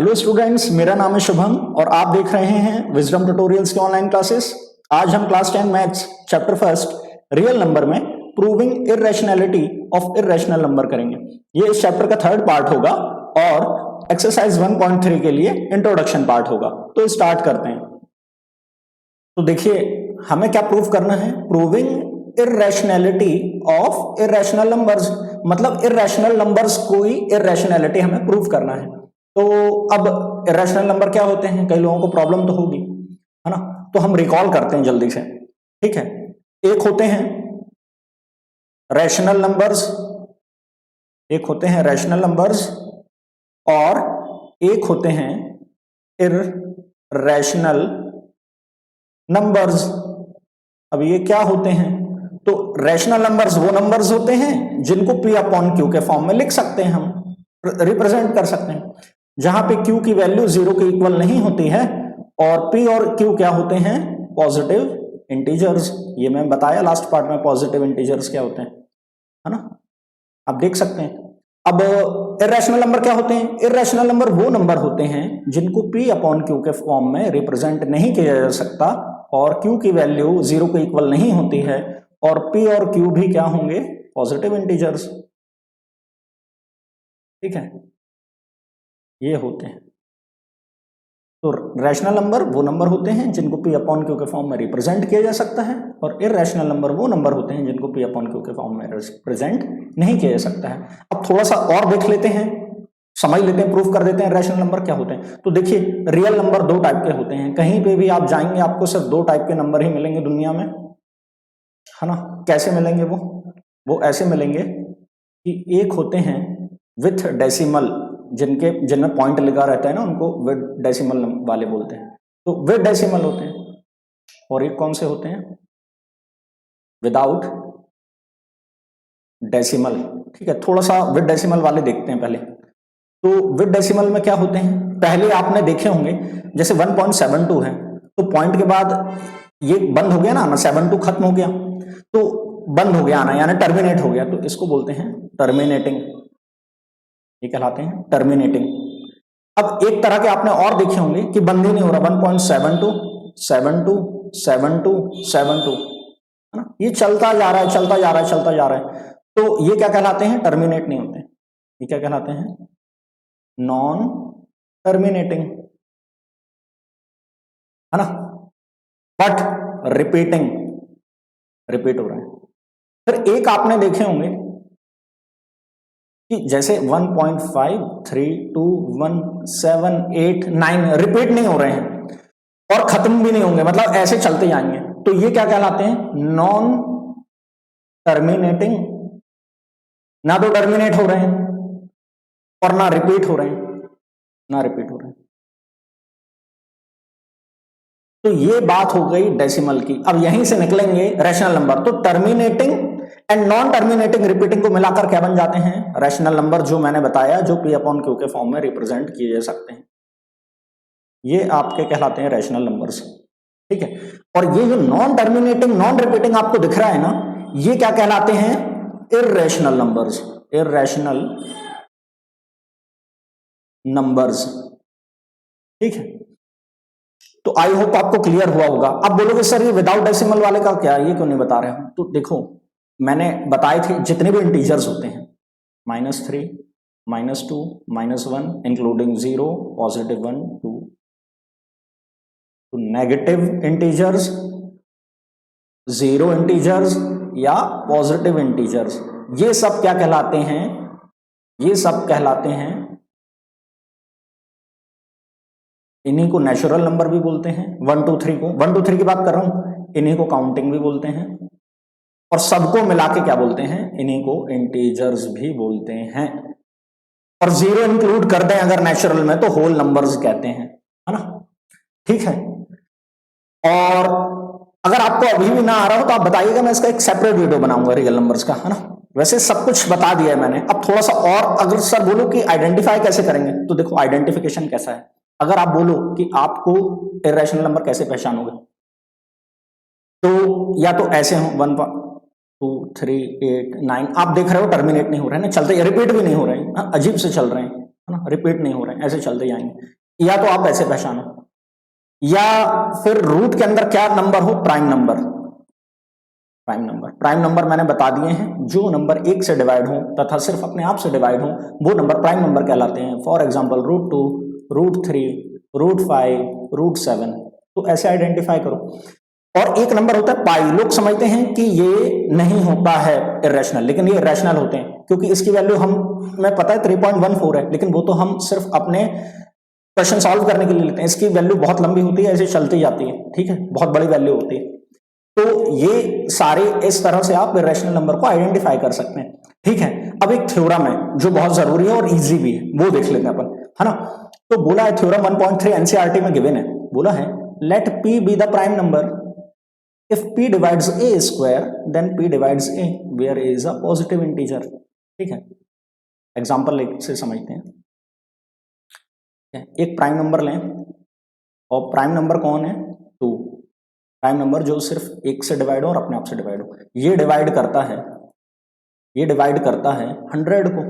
Hello students, मेरा नाम है शुभम और आप देख रहे हैं विजडम ट्यूटोरियल्स के ऑनलाइन क्लासेस। आज हम class 10 maths chapter first real number में proving irrationality of irrational number करेंगे। ये इस चैप्टर का थर्ड पार्ट होगा और एक्सरसाइज 1.3 के लिए इंट्रोडक्शन पार्ट होगा। तो स्टार्ट करते हैं। तो देखिए, हमें क्या प्रूव करना है? Proving irrationality of irrational numbers, मतलब इर्रेशनल नंबर्स कोई इर्रेशनैलिटी हमें प्रूव करना है। तो अब इरेशनल नंबर क्या होते हैं, कई लोगों को प्रॉब्लम तो होगी, है ना। तो हम रिकॉल करते हैं जल्दी से, ठीक है। एक होते हैं रैशनल नंबर्स, एक होते हैं रैशनल नंबर्स और एक होते हैं इर्रेशनल नंबर्स। अब ये क्या होते हैं? तो रैशनल नंबर्स वो नंबर्स होते हैं जिनको P अपॉन Q के फॉर्म में लिख सकते हैं, हम रिप्रेजेंट कर सकते हैं, जहां पे Q की वैल्यू 0 के इक्वल नहीं होती है और P और Q क्या होते हैं? Positive integers. ये मैं बताया लास्ट पार्ट में, पॉजिटिव इंटीजर्स क्या होते हैं, है ना। आप देख सकते हैं। अब इर्रेशनल नंबर क्या होते हैं? इर्रेशनल नंबर वो नंबर होते हैं जिनको P अपॉन Q के फॉर्म में रिप्रेजेंट नहीं किया जा सकता और Q की वैल्यू 0 के इक्वल नहीं होती है और P और Q भी क्या होंगे? पॉजिटिव इंटीजर्स, ठीक है। ये होते हैं। तो रैशनल नंबर वो नंबर होते हैं जिनको P अपॉन Q के फॉर्म में रिप्रेजेंट किया जा सकता है और इर्रेशनल नंबर वो नंबर होते हैं जिनको P अपॉन Q के फॉर्म में रिप्रेजेंट नहीं किया जा सकता है। अब थोड़ा सा और देख लेते हैं, समझ लेते हैं, प्रूफ कर देते हैं रैशनल नंबर क्या होते हैं। तो देखिए, रियल नंबर दो टाइप के होते हैं। कहीं पे भी आप जाएंगे आपको सिर्फ दो टाइप के नंबर ही मिलेंगे दुनिया में, है ना। कैसे मिलेंगे? वो ऐसे मिलेंगे कि एक होते हैं विथ डेसिमल, जिनमें पॉइंट लिखा रहता है ना, उनको विद डेसिमल वाले बोलते हैं। तो विद डेसिमल होते हैं। और एक कौन से होते हैं? विदाउट डेसिमल, ठीक है। थोड़ा सा विद डेसिमल वाले देखते हैं पहले। तो विद डेसिमल में क्या होते हैं? पहले आपने देखे होंगे, जैसे 1.72 है तो पॉइंट के बाद ये बंद हो गया ना, 72 खत्म हो गया तो बंद हो गया आना, यानी टर्मिनेट हो गया, तो इसको बोलते हैं टर्मिनेटिंग। ये कहलाते हैं टर्मिनेटिंग। अब एक तरह के आपने और देखे होंगे कि बंद ही नहीं हो रहा, 1.72 72 72 72, है ना। ये चलता जा रहा है, चलता जा रहा है, चलता जा रहा है। तो ये क्या कहलाते हैं? टर्मिनेट नहीं होते। ये क्या कहलाते हैं? नॉन टर्मिनेटिंग, है ना। बट रिपीटिंग, रिपीट हो रहे हैं। फिर एक आपने देखे होंगे कि जैसे 1.5 3 2 1 7 8 9 रिपीट नहीं हो रहे हैं और खत्म भी नहीं होंगे, मतलब ऐसे चलते जाएंगे। तो ये क्या कहलाते हैं? Non terminating. ना तो टर्मिनेट हो रहे हैं और ना रिपीट हो रहे हैं, ना रिपीट हो रहे हैं। तो ये बात हो गई डेसिमल की। अब यहीं से निकलेंगे रैशनल नंबर। तो terminating and non terminating repeating को मिलाकर क्या बन जाते हैं? रैशनल नंबर, जो मैंने बताया, जो P अपॉन Q के फॉर्म में रिप्रेजेंट किए जा सकते हैं। ये आपके कहलाते हैं रैशनल नंबर्स, ठीक है। और ये जो नॉन टर्मिनेटिंग नॉन रिपीटिंग आपको दिख रहा है ना, ये क्या कहलाते हैं? इर्रेशनल नंबर्स, इर्रेशनल नंबर्स, ठीक है। तो आई होप आपको क्लियर हुआ होगा। अब बोलोगे सर ये विदाउट डेसिमल वाले का क्या, ये क्यों नहीं बता रहे हो? तो देखो, मैंने बताए थे जितने भी इंटीजर्स होते हैं, -3 -2 -1 इंक्लूडिंग 0 +1 2, तो नेगेटिव इंटीजर्स, 0 इंटीजर्स या पॉजिटिव इंटीजर्स, ये सब क्या कहलाते हैं? ये सब कहलाते हैं, इन्हीं को नेचुरल नंबर भी बोलते हैं। 1 2 3 को, 1 2 3 की बात कर रहा हूं, इन्हीं को काउंटिंग भी बोलते हैं और सबको मिला के क्या बोलते हैं? इन्हीं को इंटीजर्स भी बोलते हैं। और 0 इंक्लूड कर दें अगर नेचुरल में तो होल नंबर्स कहते हैं, है ना, ठीक है। और अगर आपको अभी भी ना आ रहा हो तो आप बताइएगा, मैं इसका एक सेपरेट वीडियो बनाऊंगा रियल नंबर्स का, है ना। वैसे सब कुछ बता दिया है मैंने। अब थोड़ा सा और, अगर सर बोलो कि आइडेंटिफाई कैसे करेंगे, तो देखो आइडेंटिफिकेशन कैसा है। अगर आप बोलो कि आपको इर्रेशनल नंबर कैसे पहचानोगे, तो या तो ऐसे हो 1 2 3 8 9, आप देख रहे हो टर्मिनेट नहीं हो रहे हैं ना, चलते, रिपीट भी नहीं हो रहे हैं, अजीब से चल रहे हैं, है ना, रिपीट नहीं हो रहे हैं, ऐसे चलते जाएंगे। या तो आप ऐसे पहचानो, या फिर रूट के अंदर क्या नंबर हो, प्राइम नंबर। प्राइम नंबर मैंने बता दिए हैं, जो नंबर 1 से डिवाइड हो तथा सिर्फ अपने आप से डिवाइड हो वो नंबर प्राइम नंबर कहलाते हैं। फॉर एग्जांपल √2, √3, √5, √7, तो ऐसे आइडेंटिफाई करो। और एक नंबर होता है पाई, लोग समझते हैं कि ये नहीं होता है इरेशनल, लेकिन ये इरेशनल होते हैं, क्योंकि इसकी वैल्यू मैं पता है 3.14 है, लेकिन वो तो हम सिर्फ अपने क्वेश्चन सॉल्व करने के लिए लेते हैं। इसकी वैल्यू बहुत लंबी होती है, ऐसे चलती जाती है, ठीक है, बहुत बड़ी वैल्यू होती है। तो ये सारे इस तरह से आप इरेशनल नंबर को आइडेंटिफाई कर सकते हैं, ठीक है। अब एक थ्योरम है जो बहुत जरूरी है और इजी भी है, वो देख लेते हैं अपन, है ना। तो बोला है थ्योरम 1.3 एनसीईआरटी में गिवन है, बोला है let p be the prime number if p divides a square then p divides a where a is a positive integer, ठीक है। एग्जांपल से समझते हैं। एक प्राइम नंबर लें, और प्राइम नंबर कौन है, 2। प्राइम नंबर जो सिर्फ 1 से डिवाइड हो और अपने आप से डिवाइड हो। ये डिवाइड करता है 100 को।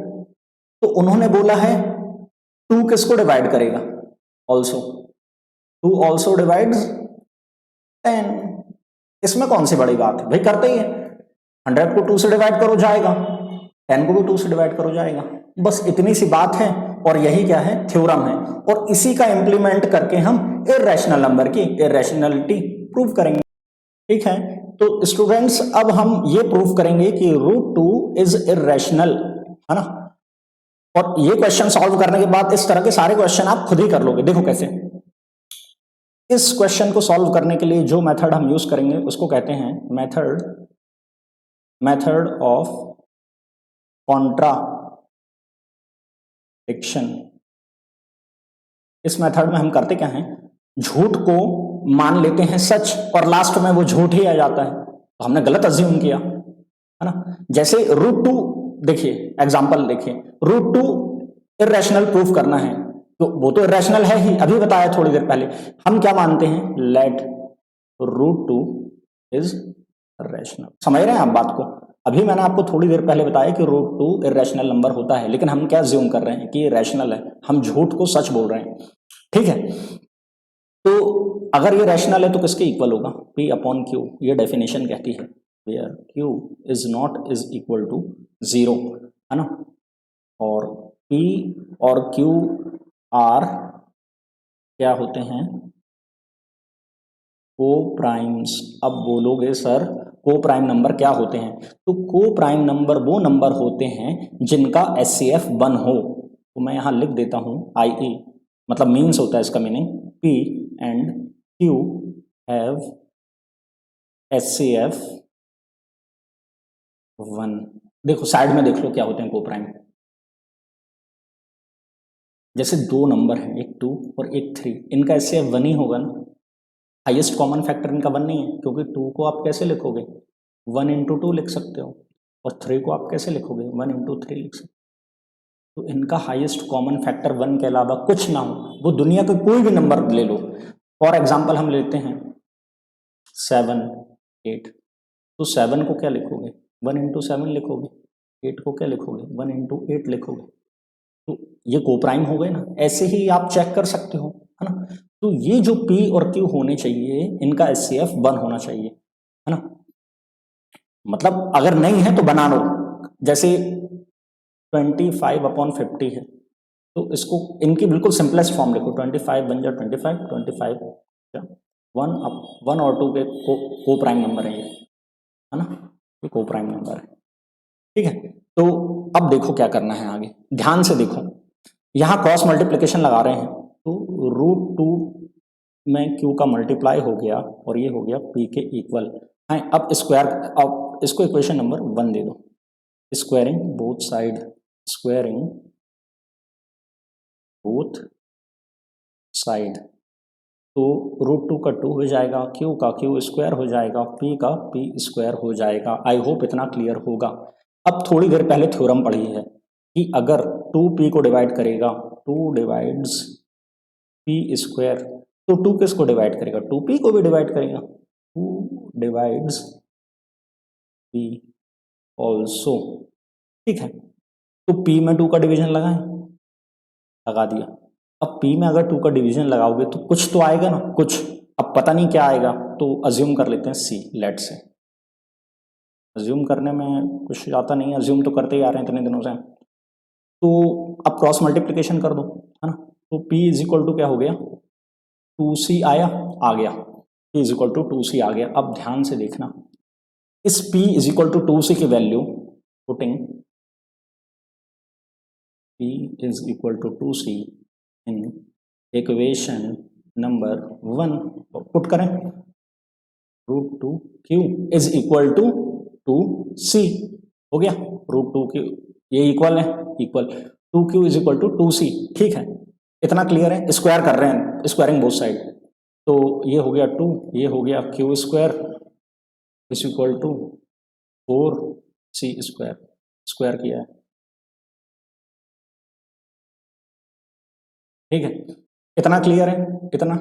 तो उन्होंने बोला है 2 किसको डिवाइड करेगा, ऑल्सो 2 ऑल्सो डिवाइड्स 10। इसमें कौन सी बड़ी बात है भाई, करते ही है। 100 को 2 से डिवाइड करो जाएगा, 10 को भी 2 से डिवाइड करो जाएगा, बस इतनी सी बात है। और यही क्या है, थ्योरम है। और इसी का इंप्लीमेंट करके हम इरेशनल नंबर की इरेशनलिटी प्रूव करेंगे, ठीक है। तो स्टूडेंट्स अब हम ये प्रूव करेंगे कि √2 इज इरेशनल, है ना। और ये क्वेश्चन सॉल्व करने के बाद इस तरह के सारे क्वेश्चन आप खुद ही कर लोगे। देखो कैसे, इस क्वेश्चन को सॉल्व करने के लिए जो मेथड हम यूज करेंगे उसको कहते हैं मेथड ऑफ कॉन्ट्राडिक्शन। इस मेथड में हम करते क्या हैं, झूठ को मान लेते हैं सच और लास्ट में वो झूठ ही आ जाता है, तो हमने गलत अज्यूम किया, है ना। जैसे √2, देखिए एग्जांपल देखिए, √2 इरेशनल प्रूफ करना है, तो वो तो इरेशनल है ही, अभी बताया थोड़ी देर पहले। हम क्या मानते हैं, लेट √2 इज इरेशनल। समझ रहे हैं आप बात को। अभी मैंने आपको थोड़ी देर पहले बताया कि √2 इरेशनल नंबर होता है, लेकिन हम क्या ज्यूम कर रहे हैं कि ये रैशनल है, हम झूठ को सच बोल रहे हैं, ठीक है। तो अगर ये रैशनल है तो किसके इक्वल होगा, P अपॉन Q, ये डेफिनेशन कहती है where Q is not is equal to 0, है ना। और P और Q आर क्या होते हैं, को प्राइम्स। अब बोलोगे सर को प्राइम नंबर क्या होते हैं, तो को प्राइम नंबर वो नंबर होते हैं जिनका SCF 1 हो। तो मैं यहां लिख देता हूं IE, मतलब मीन्स होता है इसका meaning, P and Q have SCF 1। देखो साइड में देख लो क्या होते हैं को प्राइम। जैसे दो नंबर हैं, एक 2 और एक 3, इनका SCF 1 ही होगा ना। हाईएस्ट कॉमन फैक्टर इनका 1 नहीं है, क्योंकि 2 को आप कैसे लिखोगे, 1 इंटू 2 लिख सकते हो, और 3 को आप कैसे लिखोगे, 1 इंटू 3 लिख सकते हो। तो इनका हाईएस्ट कॉमन फैक्टर 1 के अलावा कुछ ना हो, वो दुनिया का कोई भी नंबर ले लो। फॉर एग्जाम्पल हम लेते हैं 7, 8, तो 7 को क्या लिखोगे, 1 इंटू 7 लिखोगे, 8 को क्या लिखोगे, 1 इंटू 8 लिखोगे। तो ये कोप्राइम हो गए ना। ऐसे ही आप चेक कर सकते हो, है ना। तो ये जो P और Q होने चाहिए, इनका SCF 1 होना चाहिए, है ना। मतलब अगर नहीं है तो बना लो। जैसे 25/50 है, तो इसको इनकी बिल्कुल सिंपलेस्ट फॉर्म लिखो, 25 बन जाए 25, 25 1 और 2 के को प्राइम नंबर है ये, है ना, ये को प्राइम नंबर है, ठीक है। तो अब देखो क्या करना है आगे, ध्यान से देखो। यहां क्रॉस मल्टीप्लिकेशन लगा रहे हैं, तो √2 में Q का मल्टीप्लाई हो गया और ये हो गया P के इक्वल है। अब स्क्वायर, अब इसको इक्वेशन नंबर 1 दे दो, squaring both side, squaring both side. तो √2 का 2 हो जाएगा, Q का Q स्क्वायर हो जाएगा, P का P स्क्वायर हो जाएगा। आई होप इतना क्लियर होगा। अब थोड़ी देर पहले थ्योरम पढ़ी है कि अगर 2P को डिवाइड करेगा, 2 डिवाइड्स P स्क्वायर, तो 2 किसको डिवाइड करेगा, 2P को भी डिवाइड करेगा, 2 डिवाइड्स P ऑल्सो, ठीक है। तो P में 2 का डिवीजन लगाएं, लगा दिया। अब p में अगर 2 का डिवीजन लगाओगे तो कुछ तो आएगा ना, कुछ। अब पता नहीं क्या आएगा, तो अज्यूम कर लेते हैं c, लेट से। अज्यूम करने में कुछ आता नहीं है, अज्यूम तो करते ही आ रहे हैं इतने दिनों से। तो अब क्रॉस मल्टीप्लिकेशन कर दो, है ना। तो p इज इक्वल टू क्या हो गया, 2c आया, आ गया, p is equal to 2c आ गया। अब ध्यान से देखना, इस p is equal to 2c की value putting p is equal to 2c in equation number 1 put करें, √2q is equal to 2c हो गया। √2q ये इक्वल है, equal 2q is equal to 2c। ठीक है, इतना क्लियर है। स्क्वायर कर रहे हैं, स्क्वायरिंग बोथ साइड। तो ये हो गया 2, ये हो गया q square is equal to 4c square, square किया है। ठीक है, इतना क्लियर है, इतना।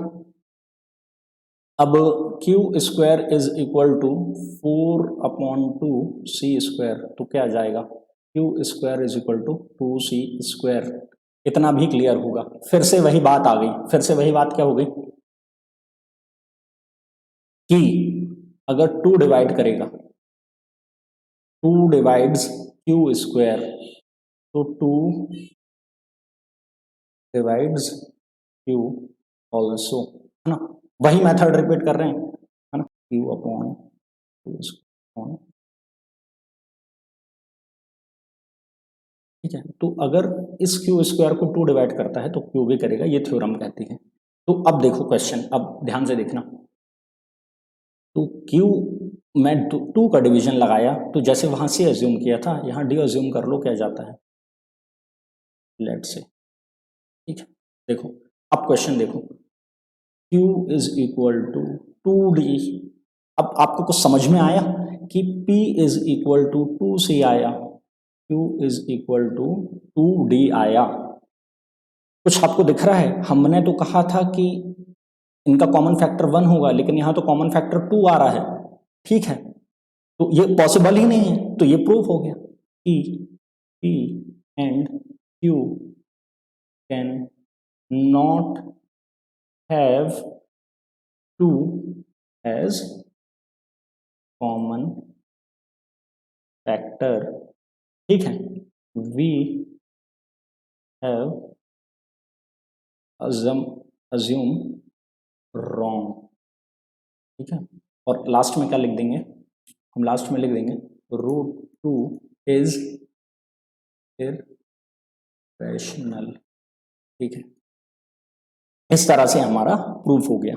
अब q square is equal to 4/2c square, तो क्या आ जाएगा, q square is equal to 2c square. इतना भी क्लियर होगा। फिर से वही बात आ गई, फिर से वही बात क्या हो गई कि अगर 2 डिवाइड करेगा, 2 डिवाइड्स q स्क्वायर, तो 2 डिवाइड्स q ऑल्सो, है ना। वही मेथड रिपीट कर रहे हैं, है ना, q/2 ठीक है। तो अगर इस q स्क्वायर को 2 डिवाइड करता है तो q भी करेगा, ये थ्योरम कहती है। तो अब देखो क्वेश्चन, अब ध्यान से देखना। तो q में 2 का डिवीजन लगाया, तो जैसे वहां से अज्यूम किया था, यहाँ डी अज्यूम कर लो क्या जाता है, लेट से। ठीक है, देखो अब क्वेश्चन देखो, q is equal to 2d। अब आपको कुछ समझ में आया कि p is equal to 2c आया, q is equal to 2d आया। कुछ आपको दिख रहा है, हमने तो कहा था कि इनका कॉमन फैक्टर 1 होगा, लेकिन यहां तो कॉमन फैक्टर 2 आ रहा है। ठीक है, तो ये पॉसिबल ही नहीं है, तो ये प्रूफ हो गया कि p and q can not have 2 as common factor. ठीक है, वी हैव assume wrong। ठीक है, और लास्ट में क्या लिख देंगे, हम लास्ट में लिख देंगे √2 इज इररेशनल। ठीक है, इस तरह से हमारा प्रूफ हो गया।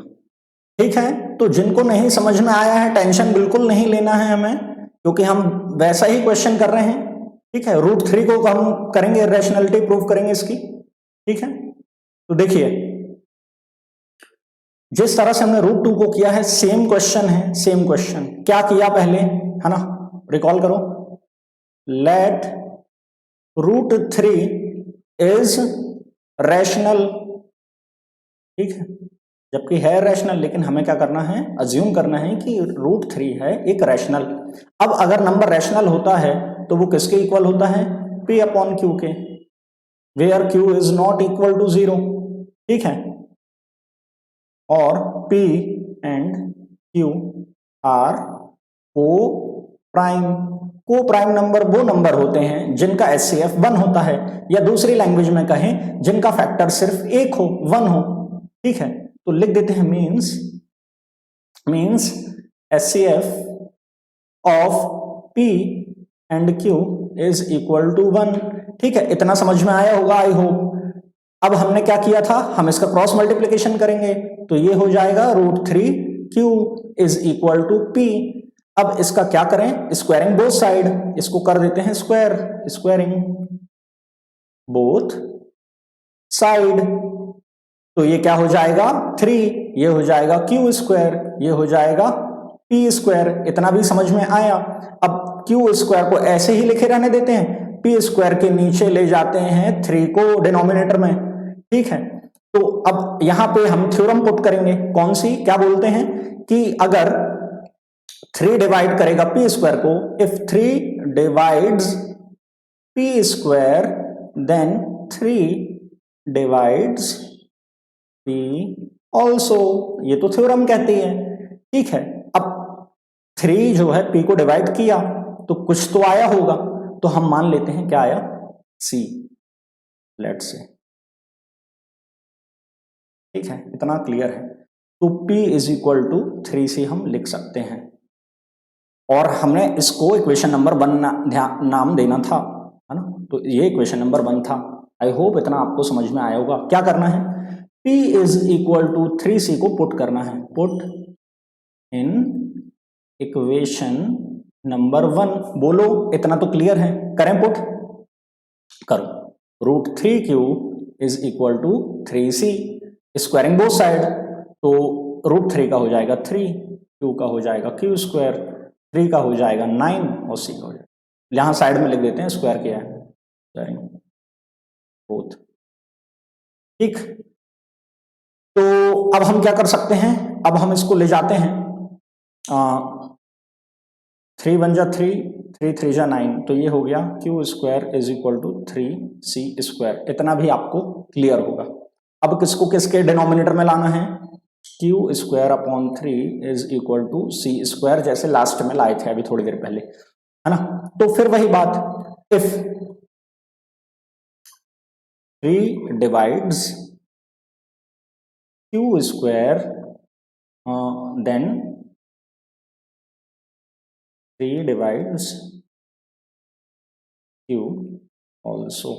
ठीक है, तो जिनको नहीं समझ में आया है टेंशन बिल्कुल नहीं लेना है हमें, क्योंकि हम वैसा ही क्वेश्चन कर रहे हैं। ठीक है, √3 को हम करेंगे, इररेशनलिटी प्रूफ करेंगे इसकी। ठीक है, तो देखिए जिस तरह से हमने √2 को किया है, सेम क्वेश्चन है, सेम क्वेश्चन। क्या किया पहले, है ना, रिकॉल करो। Let √3 is rational. ठीक है, जबकि है रैशनल, लेकिन हमें क्या करना है, अज्यूम करना है कि √3 है एक रैशनल। अब अगर नंबर रैशनल होता है तो वो किसके इक्वल होता है, p/q के, where q is not equal to 0। ठीक है, और p and q are coprime number वो नंबर होते हैं जिनका HCF 1 होता है, या दूसरी लैंग्वेज में कहें जिनका फैक्टर सिर्फ 1 हो, 1 हो। ठीक है, तो लिख देते हैं means HCF of p and q is equal to 1। ठीक है, इतना समझ में आया होगा आई होप। अब हमने क्या किया था, हम इसका क्रॉस मल्टीप्लिकेशन करेंगे, तो ये हो जाएगा √3q is equal to p। अब इसका क्या करें, स्क्वायरिंग बोथ साइड, इसको कर देते हैं स्क्वायर, स्क्वायरिंग बोथ साइड। तो ये क्या हो जाएगा 3, ये हो जाएगा q स्क्वायर, ये हो जाएगा p स्क्वायर। इतना भी समझ में आया। अब q स्क्वायर को ऐसे ही लिखे रहने देते हैं, p स्क्वायर के नीचे ले जाते हैं 3 को डिनोमिनेटर में। ठीक है, तो अब यहां पे हम थ्योरम पुट करेंगे, कौन सी, क्या बोलते हैं कि अगर 3 डिवाइड करेगा p स्क्वायर को, if 3 divides p square then 3 divides p also, ये तो थ्योरम कहती है। ठीक है, अब 3 जो है p को डिवाइड किया तो कुछ तो आया होगा, तो हम मान लेते हैं क्या आया, c, लेट्स से। ठीक है, इतना क्लियर है। तो p is equal to 3c हम लिख सकते हैं, और हमने इसको इक्वेशन नंबर 1 नाम देना था, है ना। तो ये इक्वेशन नंबर 1 था। आई होप इतना आपको समझ में आया होगा। क्या करना है, p is equal to 3c को पुट करना है, पुट इन इक्वेशन नंबर 1। बोलो, इतना तो क्लियर है, करें पुट, करो। √3q is equal to 3c, squaring both side, तो √3 का हो जाएगा 3, q का हो जाएगा q², 3 का हो जाएगा 9 और c का हो जाएगा, यहां साइड में लिख देते हैं स्क्वायर किया है, स्क्वायरिंग बोथ। ठीक, तो अब हम क्या कर सकते हैं, अब हम इसको ले जाते हैं 3 1 जा 3, 3 3 जा 9, तो ये हो गया q² is equal to 3c²। इतना भी आपको क्लियर होगा। अब किसको किसके डिनोमिनेटर में लाना है, q²/3 is equal to c², जैसे लास्ट में लाए थे अभी थोड़ी देर पहले, है ना। तो फिर वही बात, if 3 divides q², then 3 divides q also.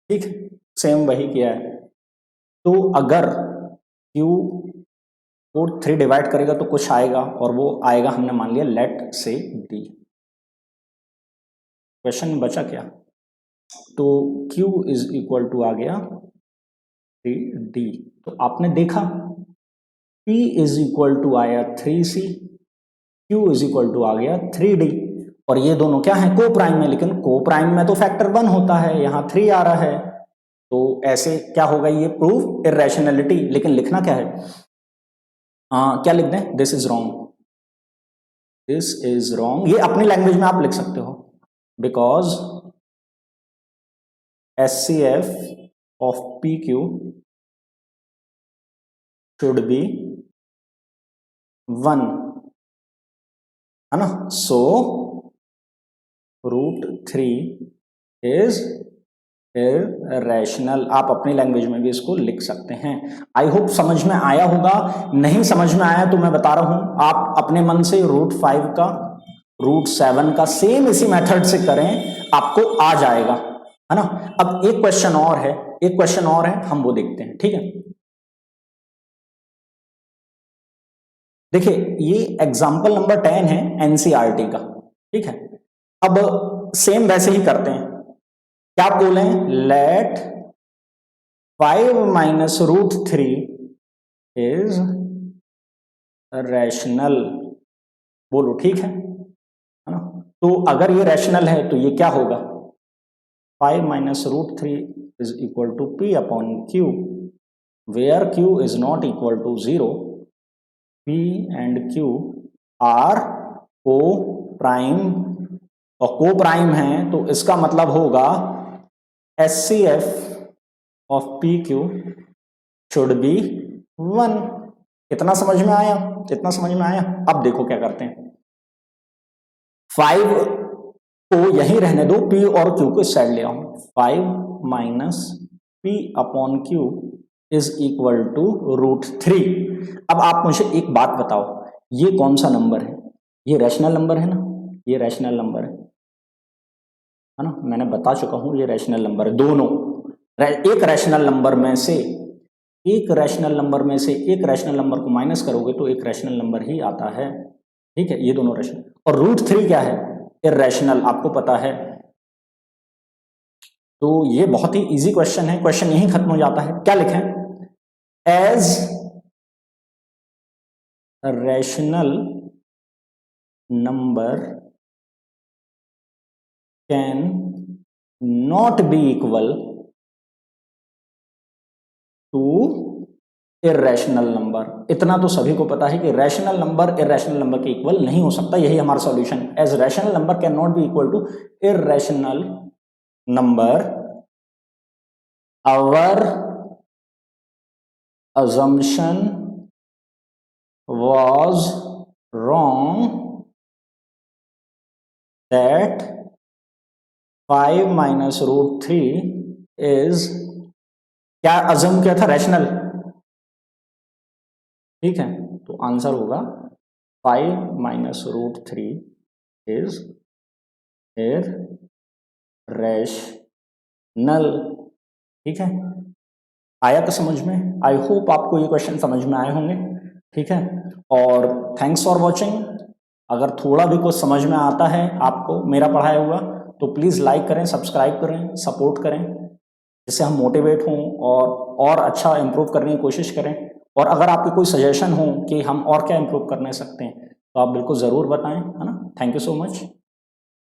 ठीक, सेम वही किया है। तो अगर q को 3 डिवाइड करेगा तो कुछ आएगा, और वो आएगा, हमने मान लिया लेट से d। क्वेश्चन बचा क्या, तो q इज इक्वल टू आ गया 3d। तो आपने देखा p इज इक्वल टू आया 3c, q is equal to आ गया 3d, और ये दोनों क्या है, को प्राइम में, लेकिन को प्राइम में तो फैक्टर 1 होता है, यहां 3 आ रहा है, तो ऐसे क्या होगा, ये प्रूव इर्रेशनैलिटी। लेकिन लिखना क्या है, क्या लिख दें, this is wrong, this is wrong, ये अपनी लैंग्वेज में आप लिख सकते हो, because HCF of PQ should be 1, है ना। सो √3 इज इर्रेशनल, आप अपनी लैंग्वेज में भी इसको लिख सकते हैं। आई होप समझ में आया होगा। नहीं समझ में आया तो मैं बता रहा हूं, आप अपने मन से √5 का, √7 का सेम इसी मेथड से करें, आपको आ जाएगा, है ना। अब एक क्वेश्चन और है, एक क्वेश्चन और है, हम वो देखते हैं। ठीक है, देखिए ये एग्जाम्पल नंबर 10 है NCERT का। ठीक है, अब सेम वैसे ही करते हैं, क्या बोले, लेट 5 माइनस √3 इज रैशनल। बोलो ठीक है ना। तो अगर ये रैशनल है तो ये क्या होगा, 5 minus √3 is equal to p/q, where q is not equal to 0, p and q are coprime, और को प्राइम है तो इसका मतलब होगा HCF of PQ should be 1। इतना समझ में आया, इतना समझ में आया। अब देखो क्या करते हैं, 5 को यहीं रहने दो, P और Q को इस साइड ले आओ, 5 minus p/q is equal to √3। अब आप मुझे एक बात बताओ, ये कौन सा नंबर है, ये रैशनल नंबर है ना, ये रैशनल नंबर है ना, मैंने बता चुका हूं ये रैशनल नंबर है। दोनों एक रैशनल नंबर में से, एक रैशनल नंबर में से एक रैशनल नंबर को माइनस करोगे तो एक रैशनल नंबर ही आता है। ठीक है, ये दोनों रैशनल, और √3 क्या है, इर्रेशनल, आपको पता है। तो ये बहुत ही इजी क्वेश्चन है, क्वेश्चन यहीं खत्म हो जाता है। क्या लिखें, as rational number can not be equal to irrational number. इतना तो सभी को पता है कि रैशनल नंबर इर्रेशनल नंबर के इक्वल नहीं हो सकता, यही हमारा solution. As rational number can not be equal to irrational number our assumption was wrong that 5 minus root 3 is, क्या अज्यूम किया था, रैशनल, ठीक है, तो आंसर होगा 5 minus root 3 is irrational, ठीक है। आया तो समझ में? आई होप आपको ये क्वेश्चन समझ में आए होंगे, ठीक है। और थैंक्स फॉर वॉचिंग। अगर थोड़ा भी कुछ समझ में आता है आपको मेरा पढ़ाया हुआ तो प्लीज़ लाइक करें, सब्सक्राइब करें, सपोर्ट करें, जिससे हम मोटिवेट हों और अच्छा इम्प्रूव करने की कोशिश करें। और अगर आपके कोई सजेशन हो कि हम और क्या इम्प्रूव करने सकते हैं तो आप बिल्कुल ज़रूर बताएं, है ना। Thank you so much.